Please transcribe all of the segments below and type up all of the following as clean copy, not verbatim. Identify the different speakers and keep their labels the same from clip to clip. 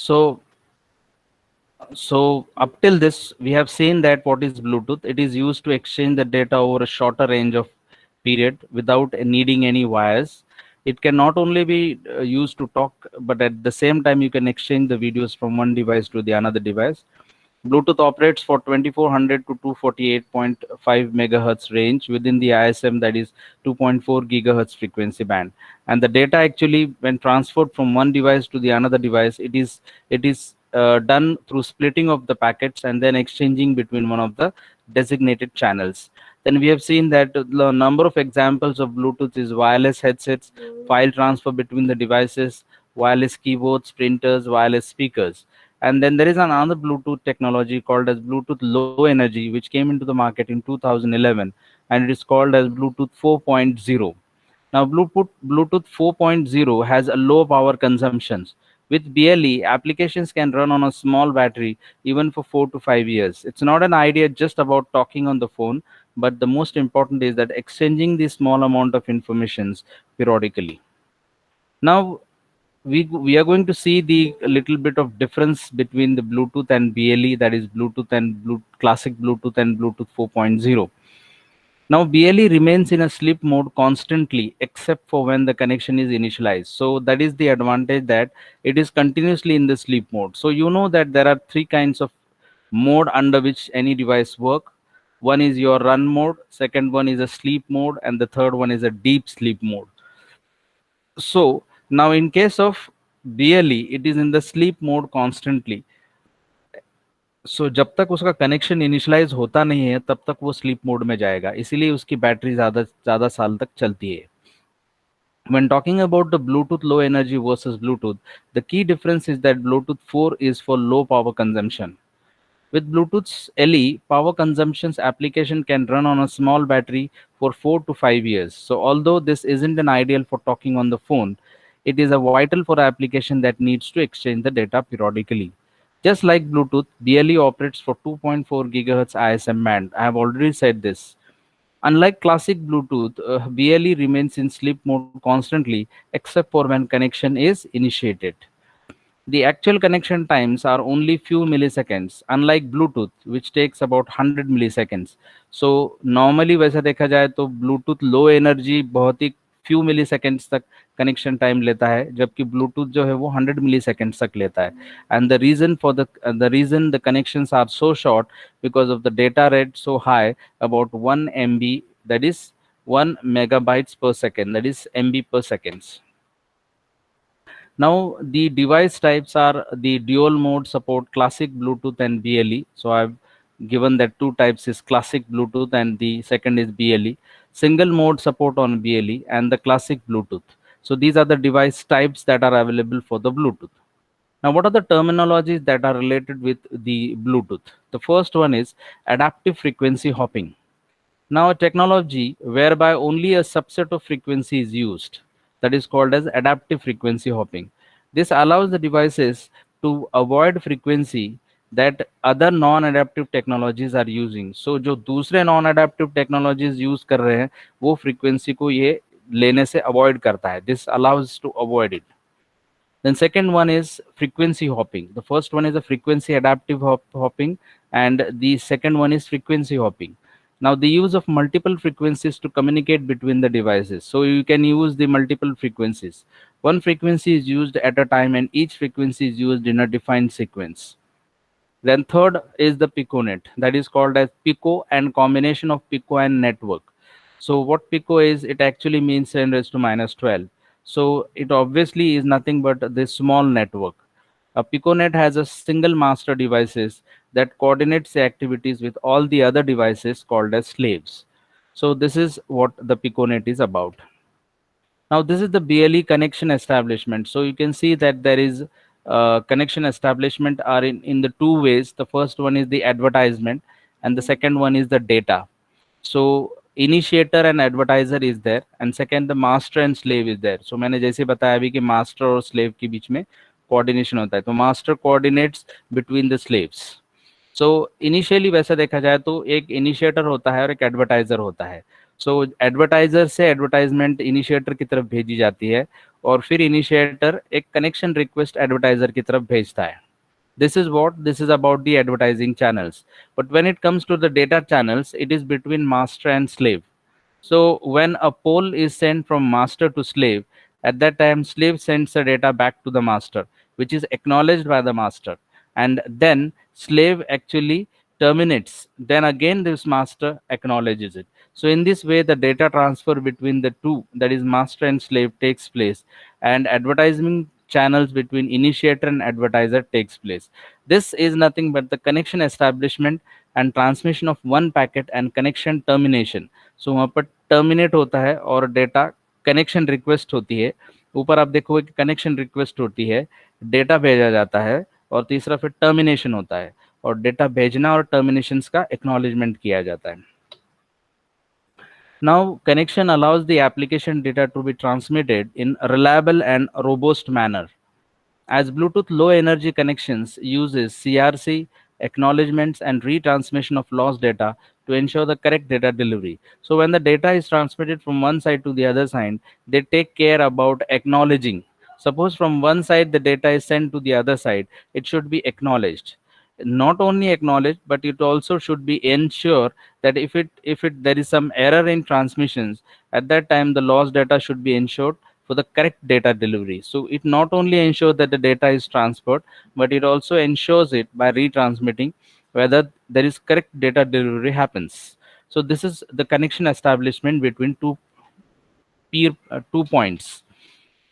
Speaker 1: So up till this, we have seen that what is Bluetooth. It is used to exchange the data over a shorter range of period without needing any wires. It can not only be used to talk, but at the same time you can exchange the videos from one device to the another device. Bluetooth operates for 2400 to 248.5 megahertz range within the ISM, that is 2.4 gigahertz frequency band. And the data actually, when transferred from one device to the another device, it is done through splitting of the packets and then exchanging between one of the designated channels. Then we have seen that the number of examples of Bluetooth is wireless headsets, file transfer between the devices, wireless keyboards, printers, wireless speakers. And then there is another Bluetooth technology called as Bluetooth Low Energy, which came into the market in 2011, and it is called as Bluetooth 4.0. Now, Bluetooth 4.0 has a low power consumptions. With BLE, applications can run on a small battery even for 4 to 5 years. It's not an idea just about talking on the phone, but the most important is that exchanging the small amount of informations periodically. Now, we are going to see the little bit of difference between the Bluetooth and BLE, that is Bluetooth and classic Bluetooth and Bluetooth 4.0. Now, BLE remains in a sleep mode constantly except for when the connection is initialized. So that is the advantage, that it is continuously in the sleep mode. So you know that there are three kinds of mode under which any device work. One is your run mode, second one is a sleep mode, and the third one is a deep sleep mode. So now in case of BLE, it is in the sleep mode constantly. सो जब तक उसका connection initialise होता नहीं है तब तक वो sleep mode में जाएगा, इसीलिए उसकी बैटरी ज़्यादा ज़्यादा साल तक चलती है. When talking about the Bluetooth low energy versus Bluetooth, the key difference is that Bluetooth 4 is for low power consumption. With Bluetooth's LE, power consumption's application can run on a small battery for 4 to 5 years. So although this isn't an ideal for talking on the phone, it is a vital for application that needs to exchange the data periodically. Just like Bluetooth, BLE operates for 2.4 gigahertz ISM band. I have already said this. Unlike classic Bluetooth, BLE remains in sleep mode constantly except for when connection is initiated. The actual connection times are only few milliseconds, unlike Bluetooth, which takes about 100 milliseconds. So normally वैसे देखा जाए तो Bluetooth low energy बहुत ही few milliseconds तक connection time लेता है, जबकि Bluetooth जो है वो 100 milliseconds तक लेता है. And the reason the connections are so short because of the data rate so high, about 1 MB, that is 1 megabytes per second, that is MB per seconds. Now the device types are the dual mode support classic Bluetooth and BLE. So I've given that two types is classic Bluetooth and the second is BLE. Single mode support on BLE and the classic Bluetooth. So these are the device types that are available for the Bluetooth. Now, what are the terminologies that are related with the Bluetooth? The first one is adaptive frequency hopping. Now, a technology whereby only a subset of frequency is used, that is called as adaptive frequency hopping. This allows the devices to avoid frequency that other non-adaptive technologies are using. So, जो दूसरे non-adaptive technologies use कर रहे हैं, वो frequency को ये लेने से avoid करता है. This allows to avoid it. Then second one is frequency hopping. The first one is a frequency adaptive hopping, and the second one is frequency hopping. Now the use of multiple frequencies to communicate between the devices. So you can use the multiple frequencies. One frequency is used at a time and each frequency is used in a defined sequence. Then third is the PicoNet, that is called as Pico and combination of Pico and network. So what Pico is, it actually means 10 raised to minus 12. So it obviously is nothing but this small network. A PicoNet has a single master devices that coordinates the activities with all the other devices called as slaves. So this is what the PicoNet is about. Now this is the BLE connection establishment. So you can see that there is connection establishment are in the two ways. The first one is the advertisement and the second one is the data. So initiator and advertiser is there and second the master and slave is there. So मैंने जैसे बताया अभी कि master और slave के बीच में coordination होता है. तो master coordinates between the slaves. So initially वैसा देखा जाए तो एक initiator होता है और एक advertiser होता है. सो एडवर्टाइजर से एडवर्टाइजमेंट इनिशिएटर की तरफ भेजी जाती है, और फिर इनिशिएटर एक कनेक्शन रिक्वेस्ट एडवर्टाइजर की तरफ भेजता है. This is about the advertising channels. But when it comes to the data channels, it is between master and slave. So when a poll is sent from master to slave, at that time slave sends the data back to the master, which is acknowledged by the master. And then slave actually terminates. Then again this master acknowledges it. So in this way, the data transfer between the two, that is master and slave, takes place, and advertising channels between initiator and advertiser takes place. This is nothing but the connection establishment and transmission of one packet and connection termination. सो वहाँ पर terminate होता है और data connection request होती है. ऊपर आप देखोगे कि कनेक्शन रिक्वेस्ट होती है, डेटा भेजा जाता है, और तीसरा फिर टर्मिनेशन होता है, और डेटा भेजना और टर्मिनेशन का एक्नॉलेजमेंट किया जाता है. Now connection allows the application data to be transmitted in reliable and robust manner, as Bluetooth Low Energy connections uses CRC, acknowledgements, and retransmission of lost data to ensure the correct data delivery. So when the data is transmitted from one side to the other side, they take care about acknowledging. Suppose from one side the data is sent to the other side, it should be acknowledged. Not only acknowledged, but it also should be ensure that if it there is some error in transmissions, at that time the lost data should be ensured for the correct data delivery. So it not only ensures that the data is transferred, but it also ensures it by retransmitting whether there is correct data delivery happens. So this is the connection establishment between two points.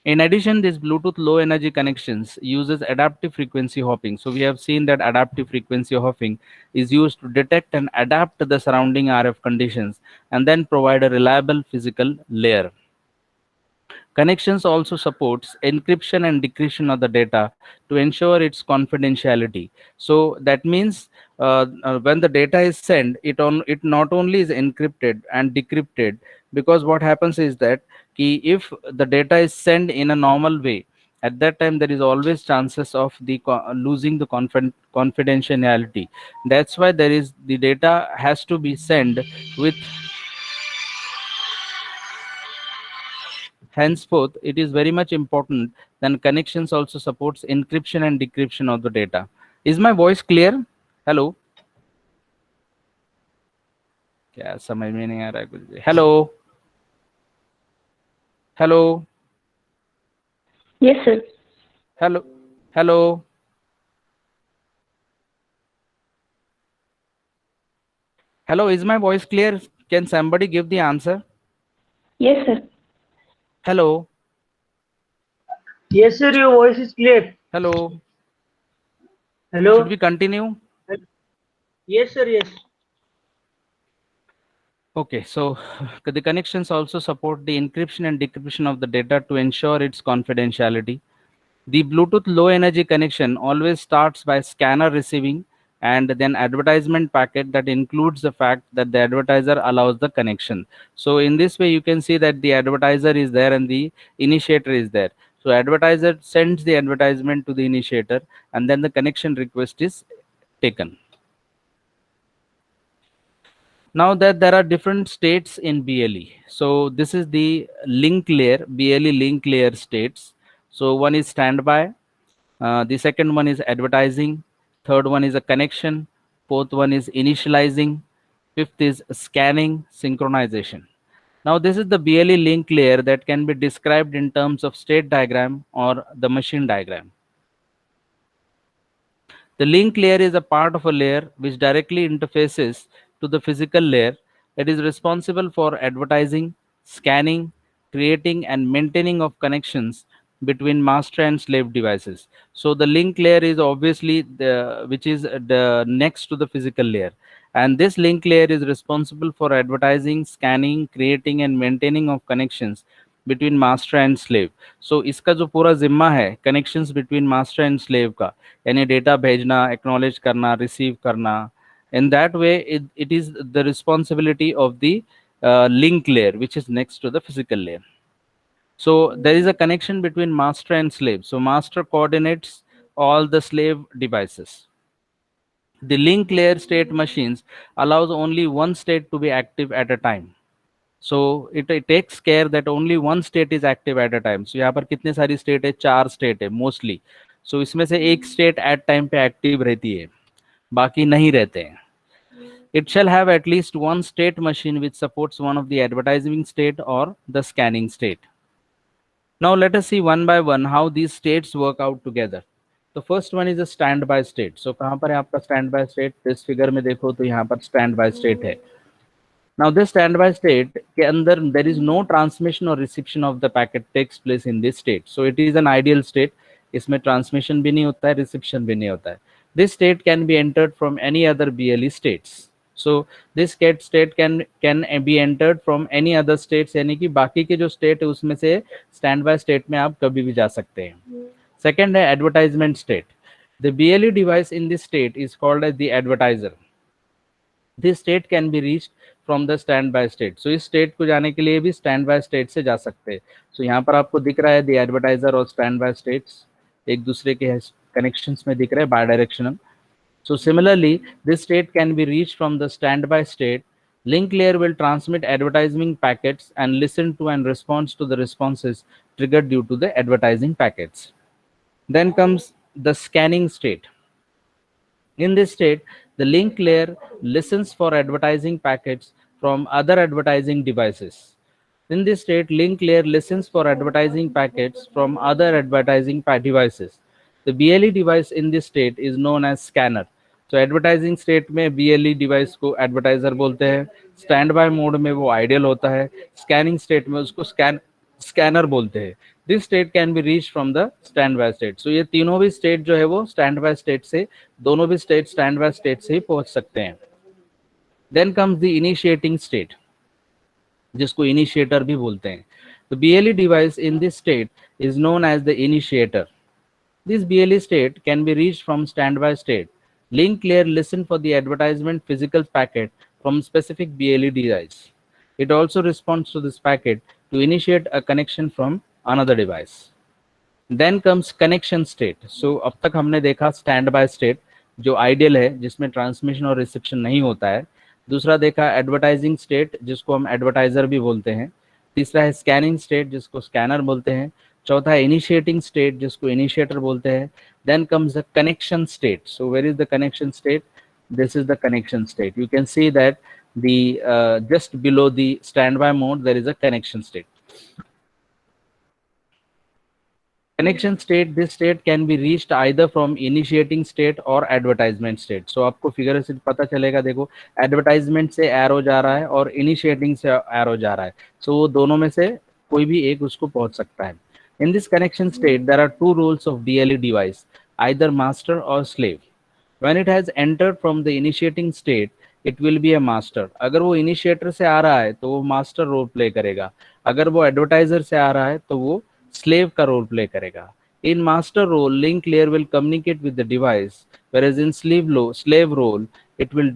Speaker 1: In addition, this Bluetooth low energy connections uses adaptive frequency hopping. So we have seen that adaptive frequency hopping is used to detect and adapt to the surrounding RF conditions and then provide a reliable physical layer. Connections also supports encryption and decryption of the data to ensure its confidentiality. So that means when the data is sent, it not only is encrypted and decrypted, because what happens is that if the data is sent in a normal way, at that time there is always chances of losing the confidentiality. That's why the data has to be sent with. Henceforth, it is very much important that connections also supports encryption and decryption of the data. Is my voice clear? Hello? क्या समझ में नहीं आ रहा है कुछ भी. Hello? Hello?
Speaker 2: Yes, sir.
Speaker 1: Hello? Hello? Hello, is my voice clear? Can somebody give the answer?
Speaker 2: Yes, sir.
Speaker 1: Hello?
Speaker 3: Yes, sir, your voice is clear.
Speaker 1: Hello?
Speaker 3: Hello.
Speaker 1: Should we continue?
Speaker 3: Yes, sir, yes.
Speaker 1: Okay, so the connections also support the encryption and decryption of the data to ensure its confidentiality. The Bluetooth low energy connection always starts by scanner receiving and then advertisement packet that includes the fact that the advertiser allows the connection. So in this way, you can see that the advertiser is there and the initiator is there. So advertiser sends the advertisement to the initiator, and then the connection request is taken. Now that there are different states in BLE. So this is the link layer, BLE link layer states. So one is standby, the second one is advertising, third one is a connection, fourth one is initializing, fifth is scanning, synchronization. Now this is the BLE link layer that can be described in terms of state diagram or the machine diagram. The link layer is a part of a layer which directly interfaces to the physical layer. It is responsible for advertising, scanning, creating, and maintaining of connections between master and slave devices. So the link layer is obviously which is the next to the physical layer, and this link layer is responsible for advertising, scanning, creating, and maintaining of connections between master and slave. So इसका जो पूरा जिम्मा है connections between master and slave का, यानी data भेजना, acknowledge करना, receive करना, in that way it is the responsibility of the link layer which is next to the physical layer. So there is a connection between master and slave. So master coordinates all the slave devices. The link layer state machines allows only one state to be active at a time. So it takes care that only one state is active at a time. So यहाँ पर कितने सारी state है, 4 state है mostly. सो इसमें से एक state at time पे एक्टिव रहती है, बाकी नहीं रहते हैं. It shall have at least one state machine which supports one of the advertising state or the scanning state. Now let us see one by one how these states work out together. The first one is a standby state. So कहाँ पर है आपका standby state? इस figure में देखो तो यहाँ पर standby state है. Now this standby state के अंदर there is no transmission or reception of the packet takes place in this state. So it is an ideal state. इसमें transmission भी नहीं होता है, reception भी नहीं होता है. This state can be entered from any other BLE states. So this state can be entered from any other states, यानी कि बाकी के जो state है उसमें से standby state में आप कभी भी जा सकते हैं. Second है advertisement state. The BLE device in this state is called as the advertiser. This state can be reached from the stand by state. So इस स्टेट को जाने के लिए भी स्टैंड बाय स्टेट से जा सकते हैं. सो यहाँ पर आपको दिख रहा है द एडवर्टाइजर और स्टैंड बाय स्टेट्स एक दूसरे के कनेक्शंस में दिख रहे हैं, bidirectional. So similarly this state can be reach from the stand by state. Link layer will transmit advertising packets and listen to and responds to the responses triggered due to the advertising packets. Then comes the scanning state. In this state, the link layer listens for advertising packets from other advertising devices. In this state, link layer listens for advertising packets from other advertising devices. The BLE device in this state is known as scanner. So advertising state में BLE device को advertiser बोलते हैं, standby mode में वो ideal होता है, scanning state में उसको scanner बोलते हैं. This state can be reach from the stand by state. So ये तीनों भी स्टेट जो है वो स्टैंड बाय स्टेट से, दोनों भी स्टेट स्टैंड बाय स्टेट से ही पहुंच सकते हैं. Then comes the initiating state, जिसको इनिशिएटर भी बोलते हैं. The BLE device in this state is known as the initiator. This BLE state can be reach from stand bye state. Link layer listen for the advertisement physical packet from specific BLE device. It also responds to this packet to initiate a connection from another device. Then comes connection state. So अब तक हमने देखा standby state जो ideal है, जिसमें transmission और reception नहीं होता है. दूसरा देखा advertising state जिसको हम advertiser भी बोलते हैं. तीसरा है scanning state जिसको scanner बोलते हैं. चौथा है initiating state जिसको initiator बोलते हैं. Then comes the connection state. So where is the connection state? This is the connection state. You can see that the just below the standby mode there is a connection state. Connection state, this state can be reached either from initiating state or advertisement state. So आपको figure से पता चलेगा, देखो advertisement से arrow जा रहा है और initiating से arrow जा रहा है. So दोनों में से कोई भी एक उसको पहुंच सकता है. In this connection state there are two roles of BLE device, either master or slave. When it has entered from the initiating state, it will be a master. अगर वो initiator से आ रहा है तो वो master role play करेगा. अगर वो advertiser से आ रहा है तो वो slave का role play करेगा. In master role, link layer will communicate with the device, whereas in slave role, it will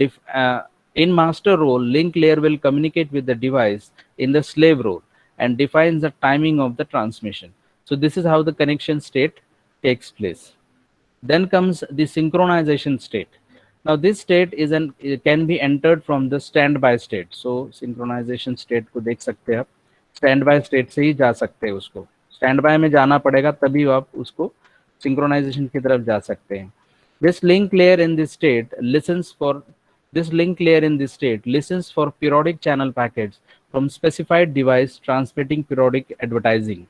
Speaker 1: in master role, link layer will communicate with the device in the slave role and defines the timing of the transmission. So this is how the connection state takes place. Then comes the synchronization state. Now this state it can be entered from the standby state. So synchronization state को देख सकते हैं आप, standby state से ही जा सकते हैं उसको. Standby में जाना पड़ेगा तभी आप उसको synchronization की तरफ जा सकते हैं. This link layer in this state listens for periodic channel packets from specified device transmitting periodic advertising.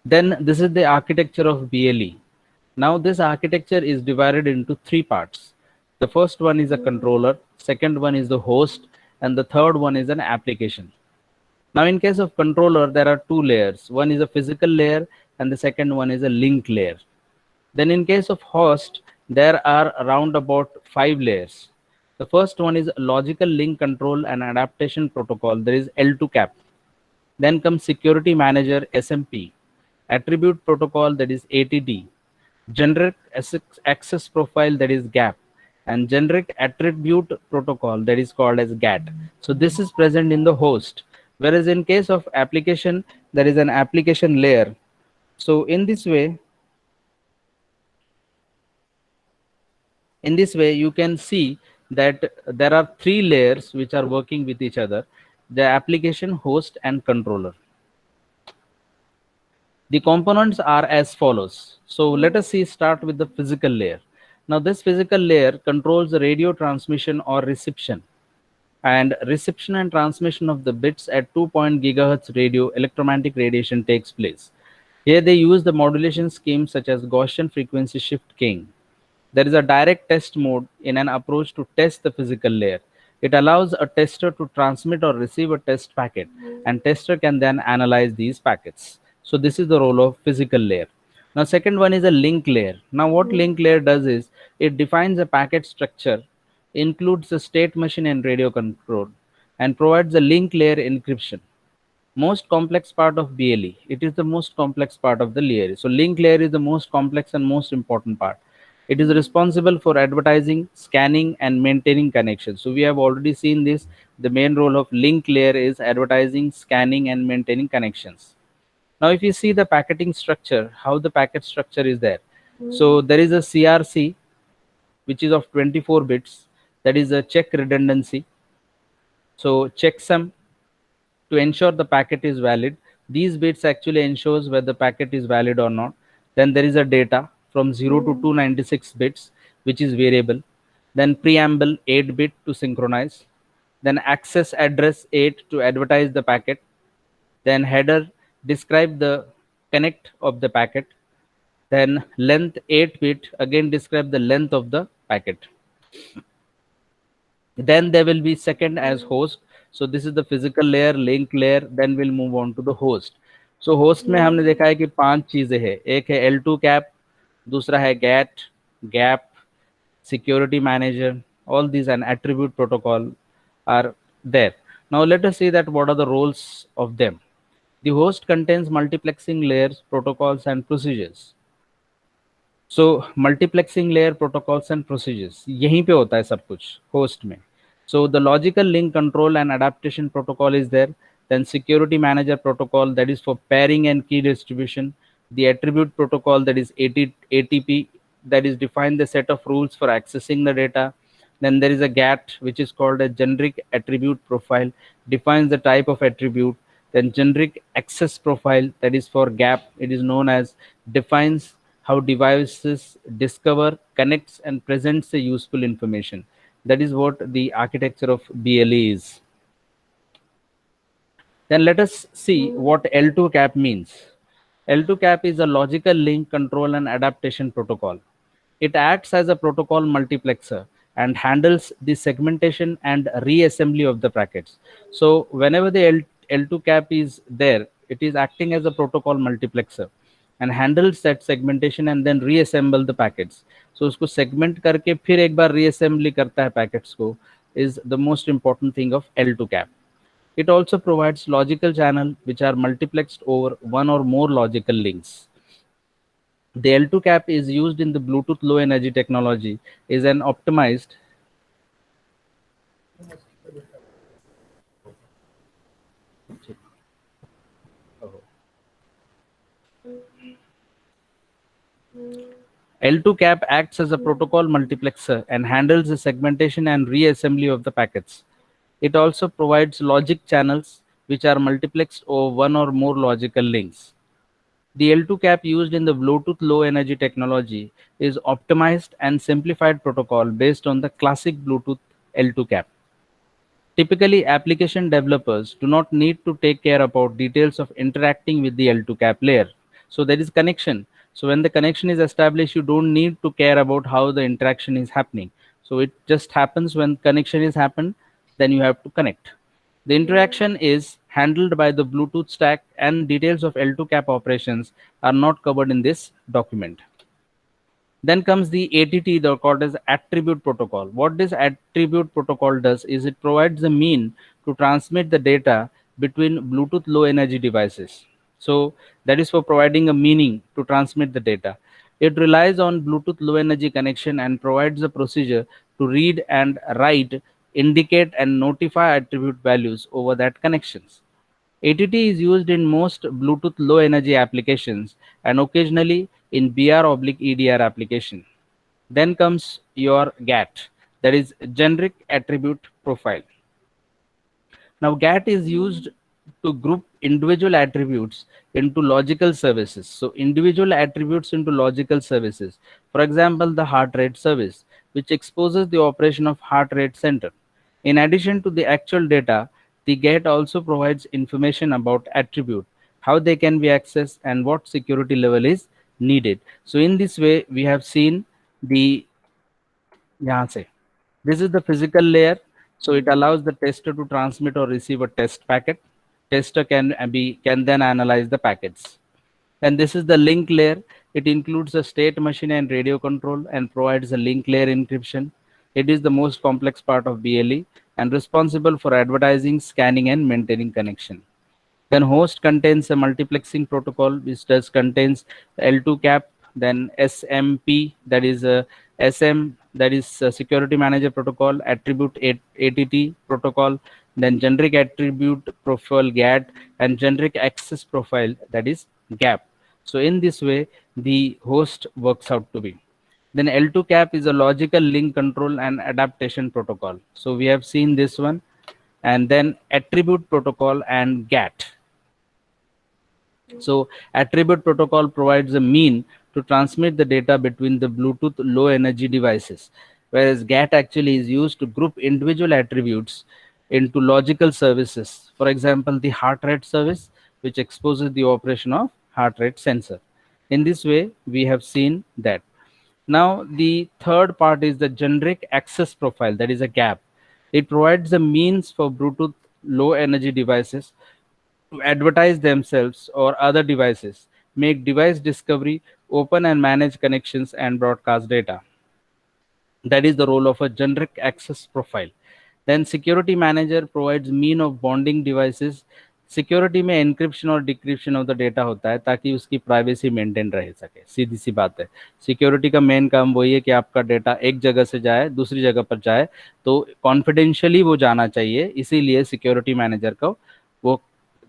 Speaker 1: Then this is the architecture of BLE. Now this architecture is divided into three parts. The first one is a controller, second one is the host, and the third one is an application. Now in case of controller, there are two layers. One is a physical layer and the second one is a link layer. Then in case of host, there are around about 5 layers. The first one is logical link control and adaptation protocol. There is L2CAP. Then comes security manager SMP, attribute protocol, that is ATD, generic access profile, that is GAP, and generic attribute protocol, that is called as GAT. So this is present in the host. Whereas in case of application, there is an application layer. So in this way you can see that there are three layers which are working with each other: the application, host, and controller. The components are as follows. So let us see, start with the physical layer. Now this physical layer controls the radio transmission or reception and transmission of the bits at 2 GHz radio electromagnetic radiation takes place. Here they use the modulation schemes such as Gaussian frequency shift keying. There is a direct test mode in an approach to test the physical layer. It allows a tester to transmit or receive a test packet, and tester can then analyze these packets. So this is the role of physical layer. Now second one is a link layer. Now what link layer does is it defines a packet structure, includes the state machine and radio control, and provides a link layer encryption. Most complex part of BLE. It is the most complex part of the layer. So link layer is the most complex and most important part. It is responsible for advertising, scanning, and maintaining connections. So we have already seen this. The main role of link layer is advertising, scanning, and maintaining connections. Now if you see the packeting structure, how the packet structure is there. So there is a CRC which is of 24 bits. That is a check redundancy. So checksum to ensure the packet is valid. These bits actually ensures whether the packet is valid or not. Then there is a data from 0 to 296 bits, which is variable. Then preamble 8 bit to synchronize. Then access address 8 to advertise the packet. Then header describe the connect of the packet. Then length 8 bit again describe the length of the packet. Then there will be second as host. So this is the physical layer, link layer. Then we'll move on to the host. So host में हमने देखा है कि 5 चीजें हैं. एक है L2 cap, दूसरा है GAT, GAP, security manager. All these and attribute protocol are there. Now let us see that what are the roles of them. The host contains multiplexing layers, protocols, and procedures. So multiplexing layer protocols and procedures यहीं पे होता है सब कुछ host में. So the logical link control and adaptation protocol is there. Then security manager protocol, that is for pairing and key distribution. The attribute protocol, that is ATP, that is define the set of rules for accessing the data. Then there is a GAT, which is called a generic attribute profile, defines the type of attribute. Then generic access profile, that is for GAP, it is known as defines how devices discover, connects, and presents the useful information. That is what the architecture of BLE is. Then let us see what L2 cap means. L2 cap is a logical link control and adaptation protocol. It acts as a protocol multiplexer and handles the segmentation and reassembly of the packets. So whenever the L2 cap is there, it is acting as a protocol multiplexer and handles that segmentation and then reassemble the packets. So उसको segment करके फिर एक बार reassembly करता है packets को, is the most important thing of L2 cap. It also provides logical channel which are multiplexed over one or more logical links. The L2 cap is used in the Bluetooth low energy technology, is an optimized L2 cap acts as a protocol multiplexer and handles the segmentation and reassembly of the packets. It also provides logic channels which are multiplexed over one or more logical links. The L2 cap used in the Bluetooth low energy technology is optimized and simplified protocol based on the classic Bluetooth L2 cap. Typically, application developers do not need to take care about details of interacting with the L2 cap layer. So there is connection. So when the connection is established, you don't need to care about how the interaction is happening. So it just happens when connection is happened, then you have to connect. The interaction is handled by the Bluetooth stack and details of L2 cap operations are not covered in this document. Then comes the ATT, the called as attribute protocol. What this attribute protocol does is it provides a mean to transmit the data between Bluetooth low energy devices. So that is for providing a meaning to transmit the data. It relies on Bluetooth low energy connection and provides a procedure to read and write, indicate and notify attribute values over that connections. ATT is used in most Bluetooth low energy applications and occasionally in BR/EDR application. Then comes your GAT. that is generic attribute profile. Now, GAT is used to group individual attributes into logical services. So, individual attributes into logical services. For example, the heart rate service, which exposes the operation of heart rate center. In addition to the actual data, the GAT also provides information about attribute, how they can be accessed, and what security level is needed. So, in this way, we have seen the यहाँ से this is the physical layer. So it allows the tester to transmit or receive a test packet. Tester can then analyze the packets. And this is the link layer. It includes a state machine and radio control and provides a link layer encryption. It is the most complex part of BLE and responsible for advertising, scanning, and maintaining connection. Then host contains a multiplexing protocol, which does contains L2 cap, then SMP, that is a SM, that is a security manager protocol, attribute ATT protocol, then generic attribute profile GAT, and generic access profile, that is GAP. So in this way, the host works out to be. Then L2 cap is a logical link control and adaptation protocol. So we have seen this one, and then attribute protocol and GAT. So attribute protocol provides a mean to transmit the data between the Bluetooth low energy devices, whereas GAT actually is used to group individual attributes into logical services. For example, the heart rate service, which exposes the operation of heart rate sensor. In this way, we have seen that. Now, the third part is the generic access profile, that is a GAP. It provides the means for Bluetooth low energy devices to advertise themselves or other devices, make device discovery, open and manage connections, and broadcast data. That is the role of a generic access profile. Then security manager provides mean of bonding devices. Security में encryption और decryption of the data होता है ताकि उसकी privacy maintain रह सके. सीधी सी बात है, सिक्योरिटी का मेन काम वही है कि आपका डेटा एक जगह से जाए दूसरी जगह पर जाए तो कॉन्फिडेंशियली वो जाना चाहिए. इसीलिए सिक्योरिटी मैनेजर को वो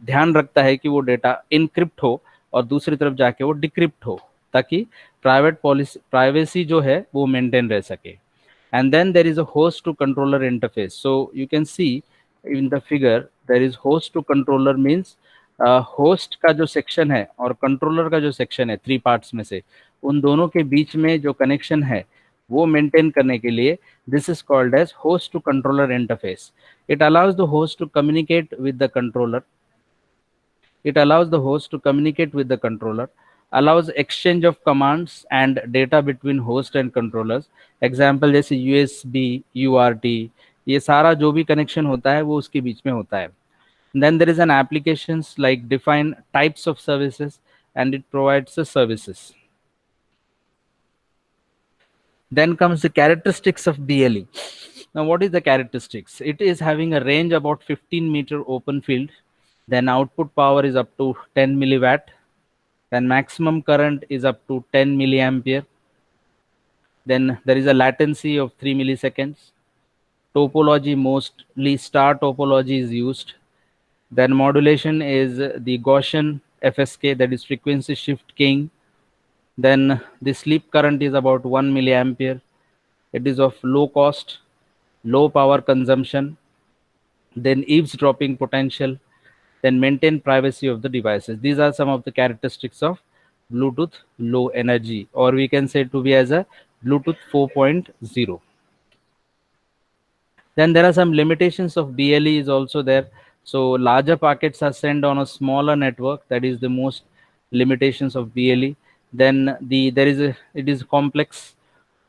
Speaker 1: ध्यान रखता है कि वो डेटा इनक्रिप्ट हो और दूसरी तरफ जाके वो डिक्रिप्ट हो ताकि प्राइवेसी जो है वो मेंटेन रह सके. And then there is a host to controller interface. So you can see in the figure there is host to controller means host का जो section है और controller का जो section है, 3 parts में से उन दोनों के बीच में जो connection है वो maintain करने के लिए this is called as host to controller interface. It allows the host to communicate with the controller. It allows the host to communicate with the controller, allows exchange of commands and data between host and controllers. Example जैसे USB, UART, ये सारा जो भी connection होता है वो उसके बीच में होता है. Then there is an applications like define types of services and it provides the services. Then comes the characteristics of BLE. Now, what is the characteristics? It is having a range about 15-meter open field. Then output power is up to 10 milliwatt. Then maximum current is up to 10 milliampere. Then there is a latency of 3 milliseconds. Topology, mostly star topology is used. Then modulation is the Gaussian FSK, that is frequency shift keying. Then the sleep current is about 1 milliampere. It is of low cost, low power consumption, then eavesdropping potential, then maintain privacy of the devices. These are some of the characteristics of Bluetooth low energy, or we can say to be as a Bluetooth 4.0. Then there are some limitations of BLE is also there. So larger packets are sent on a smaller network. That is the most limitations of BLE. Then it is complex.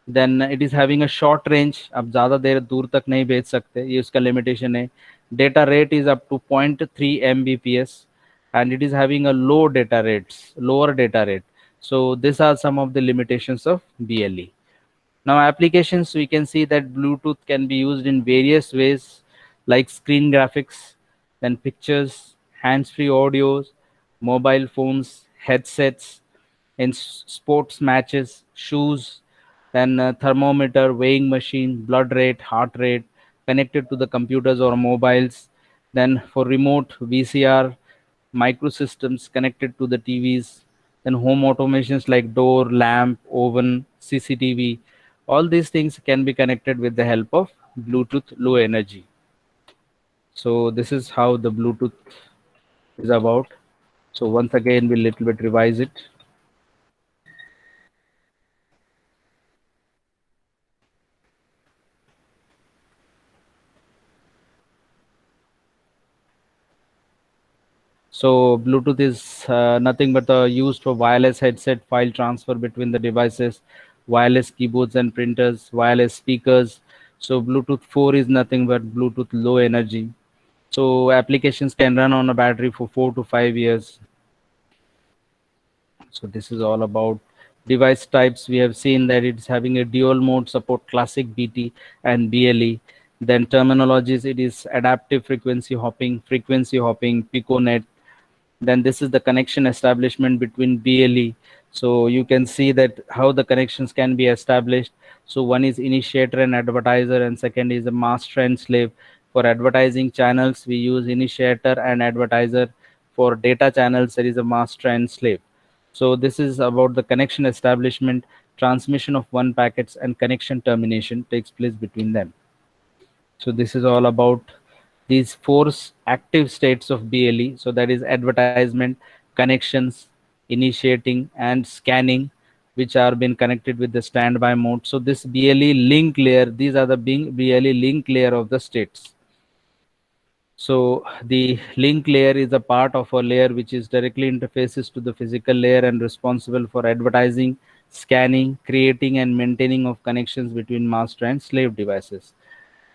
Speaker 1: Then it is having a short range. अब ज़्यादा देर दूर तक नहीं भेज सकते, ये उसका limitation है. Data rate is up to 0.3 Mbps, and it is having a lower data rate. So these are some of the limitations of BLE. Now applications, we can see that Bluetooth can be used in various ways like screen graphics, then pictures, hands-free audios, mobile phones, headsets, in sports matches, shoes, then thermometer, weighing machine, blood rate, heart rate, connected to the computers or mobiles. Then for remote VCR, microsystems connected to the TVs, then home automations like door, lamp, oven, CCTV, All these things can be connected with the help of Bluetooth Low Energy. So this is how the Bluetooth is about. So once again, we'll little bit revise it. So Bluetooth is nothing but used for wireless headset file transfer between the devices, wireless keyboards and printers, wireless speakers. So Bluetooth 4 is nothing but Bluetooth low energy. So applications can run on a battery for 4 to 5 years. So this is all about device types. We have seen that it's having a dual mode support, classic BT and BLE. Then terminologies, it is adaptive frequency hopping, piconet. Then this is the connection establishment between BLE. So you can see that how the connections can be established. So one is initiator and advertiser, and second is the master and slave. For advertising channels, we use initiator and advertiser. For data channels, there is a master and slave. So this is about the connection establishment, transmission of one packets, and connection termination takes place between them. So this is all about these four active states of BLE. So that is advertisement, connections, initiating, and scanning, which are being connected with the standby mode. So this BLE link layer, these are the BLE link layer of the states. So the link layer is a part of a layer which is directly interfaces to the physical layer and responsible for advertising, scanning, creating, and maintaining of connections between master and slave devices.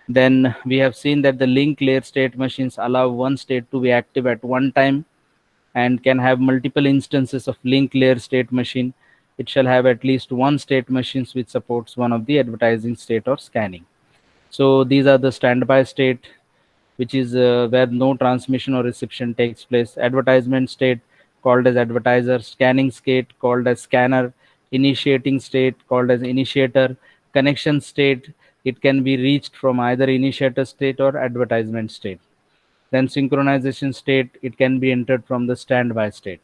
Speaker 1: Then we have seen that the link layer state machines allow one state to be active at one time and can have multiple instances of link layer state machine. It shall have at least one state machines which supports one of the advertising state or scanning. So these are the standby state, which is where no transmission or reception takes place. Advertisement state called as advertiser, scanning state called as scanner, initiating state called as initiator, connection state, it can be reached from either initiator state or advertisement state. Then synchronization state, it can be entered from the standby state.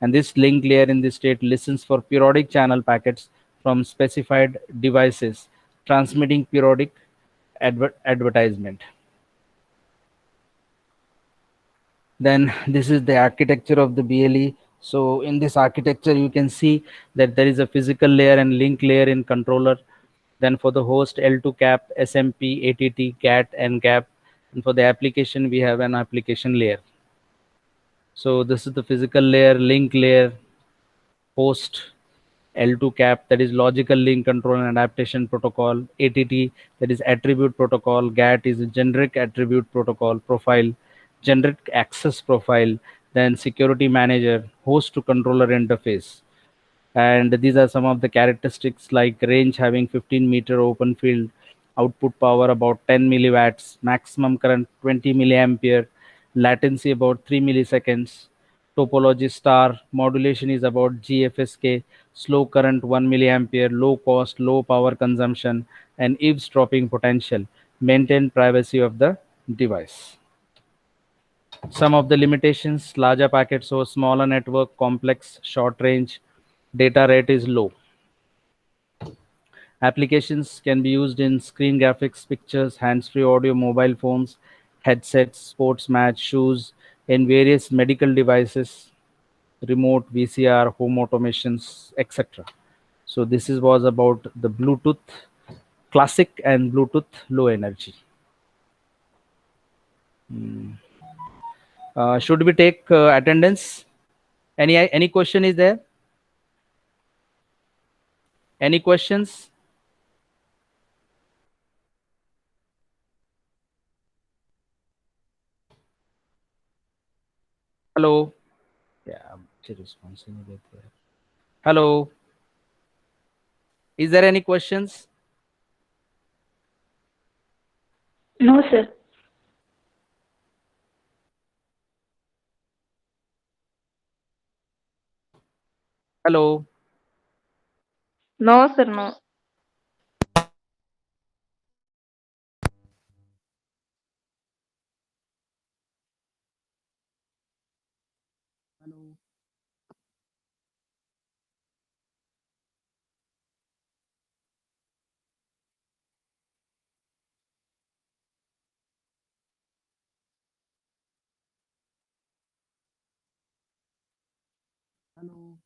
Speaker 1: And this link layer in this state listens for periodic channel packets from specified devices transmitting periodic advertisement. Then this is the architecture of the BLE. So in this architecture, you can see that there is a physical layer and link layer in controller. Then for the host, L2 cap, SMP, ATT, GAT, and GAP. And for the application, we have an application layer. So this is the physical layer, link layer, host, L2 cap, that is logical link control and adaptation protocol, ATT, that is attribute protocol, GAT is a generic attribute protocol profile, generic access profile, then security manager, host to controller interface. And these are some of the characteristics, like range having 15-meter open field, output power about 10 milliwatts, maximum current 20 milliampere, latency about 3 milliseconds, topology star, modulation is about GFSK, slow current 1 milliampere, low cost, low power consumption, and eavesdropping potential, maintain privacy of the device. Some of the limitations: larger packets or smaller network, complex, short range, data rate is low. Applications can be used in screen graphics, pictures, hands-free audio, mobile phones, headsets, sports match, shoes, in various medical devices, remote VCR, home automations, etc. So this is was about the Bluetooth classic and Bluetooth low energy. Should we take attendance? Any question is there? Any questions? Hello. Yeah, response. Hello. Is there any questions?
Speaker 2: No, sir.
Speaker 1: Hello.
Speaker 2: No, sir, no.
Speaker 1: Hello.
Speaker 3: Hello.